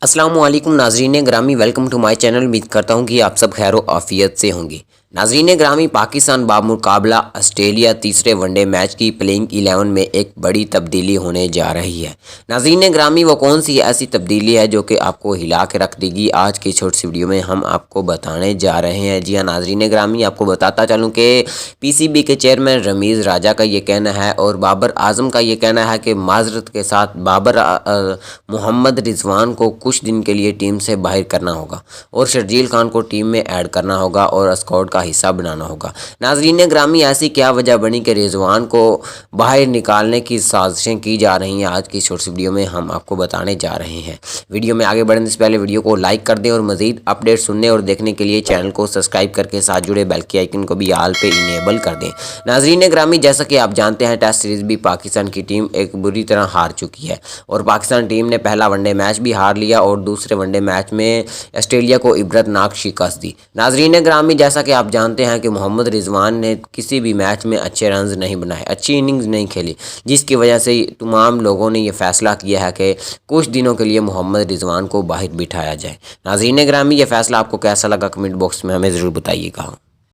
अस्सलाम वालेकुम नाजरीन ग्रामी, वेलकम टू माय चैनल। उम्मीद करता हूँ कि आप सब खैर आफियत से होंगे। नाजरीन ग्रामी, पाकिस्तान बामुकाबला ऑस्ट्रेलिया तीसरे वनडे मैच की प्लेइंग 11 में एक बड़ी तब्दीली होने जा रही है। नाजरीन ग्रामी, वो कौन सी ऐसी तब्दीली है जो कि आपको हिला के रख देगी, आज की छोटी सी वीडियो में हम आपको बताने जा रहे हैं। जी हाँ नाजरीन ग्रामी, आपको बताता चलूँ कि PCB के चेयरमैन रमीज़ राजा का ये कहना है और बाबर आजम का ये कहना है कि माजरत के साथ बाबर मोहम्मद रिजवान को कुछ दिन के लिए टीम से बाहर करना होगा और शर्जील खान को टीम में ऐड करना होगा और स्क्वाड का हिस्सा बनाना होगा। नाजरीन ग्रामी, ऐसी क्या वजह बनी कि रिजवान को बाहर निकालने की साजिशें की जा रही हैं, आज की शॉर्ट्स वीडियो में हम आपको बताने जा रहे हैं। वीडियो में आगे बढ़ने से पहले वीडियो को लाइक कर दें और मज़ीद अपडेट सुनने और देखने के लिए चैनल को सब्सक्राइब करके साथ जुड़े बेल के आइकन को भी ऑल पे इनेबल कर दें। नाजरीन ग्रामी, जैसा कि आप जानते हैं, टेस्ट सीरीज़ भी पाकिस्तान की टीम एक बुरी तरह हार चुकी है और पाकिस्तान टीम ने पहला वनडे मैच भी हार लिया और दूसरे वनडे मैच में ऑस्ट्रेलिया को इबरतनाक शिकस्त दी। नाजरीन ग्रामी, जैसा कि आप जानते हैं कि मोहम्मद रिजवान ने किसी भी मैच में अच्छे रन्स नहीं बनाए, अच्छी इनिंग्स नहीं खेली, जिसकी वजह से तमाम लोगों ने यह फैसला किया है कि कुछ दिनों के लिए मोहम्मद रिजवान को बाहर बिठाया जाए। नाजरीन ग्रामी, यह फैसला आपको कैसा लगा, कमेंट बॉक्स में हमें ज़रूर बताइएगा।